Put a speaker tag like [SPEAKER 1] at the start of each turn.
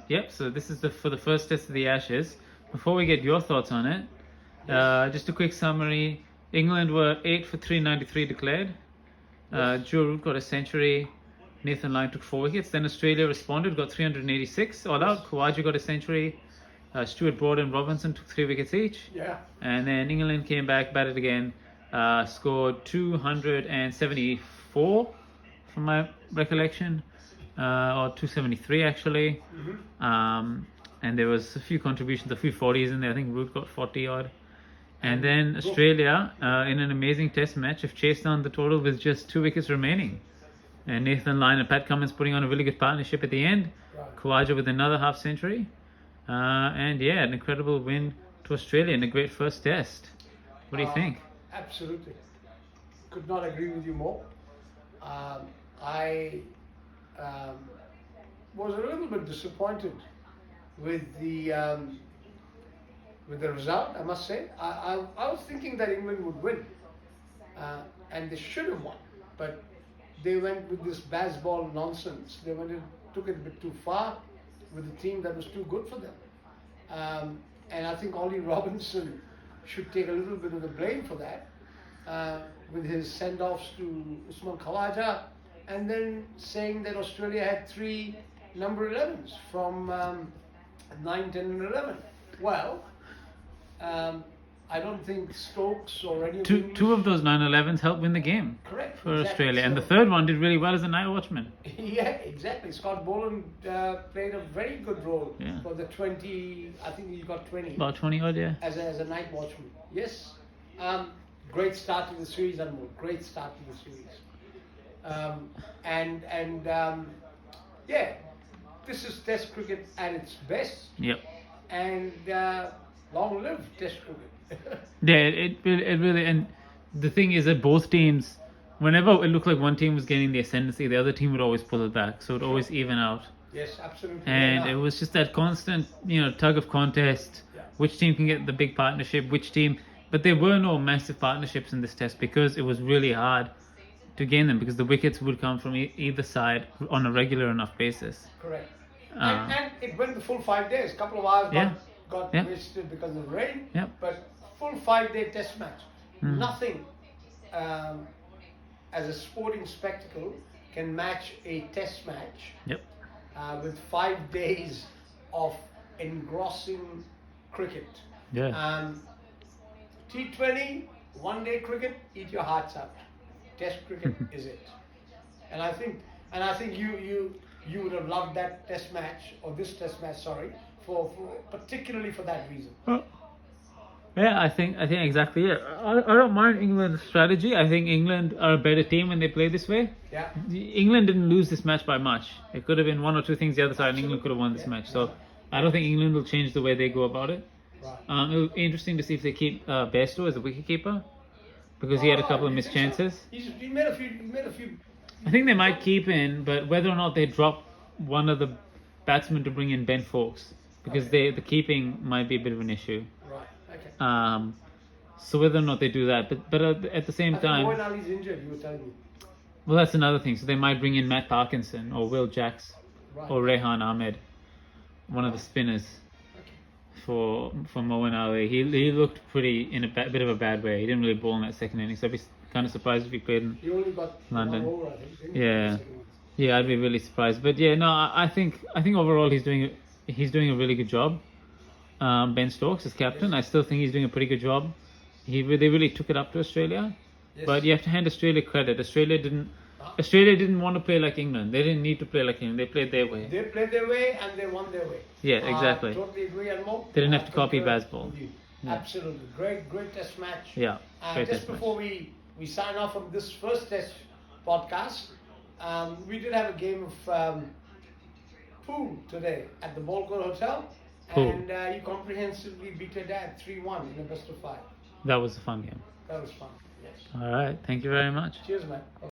[SPEAKER 1] Yep, so this is for the first test of the Ashes. Before we get your thoughts on it, just a quick summary. England were 8 for 393 declared. Joe Root got a century. Nathan Lyon took 4 wickets. Then Australia responded, got 386 all out. Khawaja got a century. Stuart Broad and Robinson took 3 wickets each.
[SPEAKER 2] Yeah.
[SPEAKER 1] And then England came back, batted again, scored 274 from my recollection. Or 273 actually. And there was a few contributions, a few 40s in there. I think Root got 40 odd. And then Australia, in an amazing test match, have chased down the total with just 2 wickets remaining. And Nathan Lyon and Pat Cummins putting on a really good partnership at the end.
[SPEAKER 2] Right.
[SPEAKER 1] Khawaja with another half century. And yeah, an incredible win to Australia in a great first test. What do you think?
[SPEAKER 2] Absolutely. Could not agree with you more. I was a little bit disappointed with the result, I must say. I was thinking that England would win, and they should have won, but they went with this baseball nonsense. They took it a bit too far with a team that was too good for them. And I think Ollie Robinson should take a little bit of the blame for that, with his send-offs to Usman Khawaja, and then saying that Australia had 3 number 11s from 9, 10 and 11. Well, I don't think Stokes or any of
[SPEAKER 1] Two of those 9-11s helped win the game.
[SPEAKER 2] Correct,
[SPEAKER 1] for
[SPEAKER 2] exactly.
[SPEAKER 1] Australia. And
[SPEAKER 2] So-
[SPEAKER 1] the third one did really well as a night watchman.
[SPEAKER 2] Yeah, exactly. Scott Boland played a very good role
[SPEAKER 1] Yeah.
[SPEAKER 2] for the 20, I think he got 20
[SPEAKER 1] About 20 odd, yeah.
[SPEAKER 2] as a night watchman. Yes. Great start to the series, Anmol. Great start to the series. Yeah, this is Test cricket at its best,
[SPEAKER 1] Yep.
[SPEAKER 2] and long live Test cricket.
[SPEAKER 1] Yeah, it really, and the thing is that both teams, whenever it looked like one team was getting the ascendancy, the other team would always pull it back, so it would always even out.
[SPEAKER 2] Yes, absolutely.
[SPEAKER 1] And
[SPEAKER 2] Yeah.
[SPEAKER 1] it was just that constant, tug of contest.
[SPEAKER 2] Yeah.
[SPEAKER 1] Which team can get the big partnership? Which team? But there were no massive partnerships in this test because it was really hard to gain them because the wickets would come from either side on a regular enough basis.
[SPEAKER 2] Correct. And it went the full 5 days. A couple of hours
[SPEAKER 1] Yeah.
[SPEAKER 2] got
[SPEAKER 1] Yeah.
[SPEAKER 2] wasted because of the rain.
[SPEAKER 1] Yep.
[SPEAKER 2] But full 5-day test match. Nothing as a sporting spectacle can match a test match
[SPEAKER 1] Yep.
[SPEAKER 2] with 5 days of engrossing cricket.
[SPEAKER 1] Yeah.
[SPEAKER 2] T20, 1-day cricket, eat your hearts out. Test cricket is it. And I think you would have loved that test match, or this test match, sorry, for particularly for that reason.
[SPEAKER 1] Yeah, I think exactly it. I don't mind England's strategy. I think England are a better team when they play this way.
[SPEAKER 2] Yeah.
[SPEAKER 1] England didn't lose this match by much. It could have been 1 or 2 things the other side, and England could have won this
[SPEAKER 2] Yeah.
[SPEAKER 1] match. So I don't think England will change the way they go about it.
[SPEAKER 2] Right.
[SPEAKER 1] It'll be interesting to see if they keep Bairstow as the wicketkeeper because he had a couple of missed chances.
[SPEAKER 2] He made a few.
[SPEAKER 1] I think they might keep in, but whether or not they drop one of the batsmen to bring in Ben Foakes because the keeping might be a bit of an issue.
[SPEAKER 2] Right. Okay.
[SPEAKER 1] So whether or not they do that, but at the same
[SPEAKER 2] I think
[SPEAKER 1] time,
[SPEAKER 2] Moeen Ali's injured. You were telling me.
[SPEAKER 1] well, that's another thing. So they might bring in Matt Parkinson or Will Jacks
[SPEAKER 2] Right.
[SPEAKER 1] or Rehan Ahmed, one of the spinners
[SPEAKER 2] Okay.
[SPEAKER 1] for Moeen Ali. He looked pretty in a bit of a bad way. He didn't really bowl in that second inning, so I'd be kind of surprised if he played in.
[SPEAKER 2] He only got
[SPEAKER 1] London.
[SPEAKER 2] 1 over, I think. didn't he?
[SPEAKER 1] Yeah. Yeah, I'd be really surprised. But yeah, no, I think overall he's doing a really good job. Ben Stokes as captain, I still think he's doing a pretty good job. They really took it up to Australia.
[SPEAKER 2] Yes.
[SPEAKER 1] But you have to hand Australia credit. Australia didn't want to play like England. They didn't need to play like England. They played their way.
[SPEAKER 2] They played their way and they won their way.
[SPEAKER 1] Yeah, exactly.
[SPEAKER 2] Totally agree, and more.
[SPEAKER 1] They didn't have to copy baseball. Yeah.
[SPEAKER 2] Absolutely, great test match.
[SPEAKER 1] Yeah, great
[SPEAKER 2] Just
[SPEAKER 1] test match.
[SPEAKER 2] before we sign off on this first test podcast, we did have a game of pool today at the Ballcourt Hotel,
[SPEAKER 1] Pool.
[SPEAKER 2] and you comprehensively beat your dad 3-1 in a best of 5.
[SPEAKER 1] That was a fun game.
[SPEAKER 2] That was fun. Yes.
[SPEAKER 1] All right, thank you very much.
[SPEAKER 2] Cheers, man.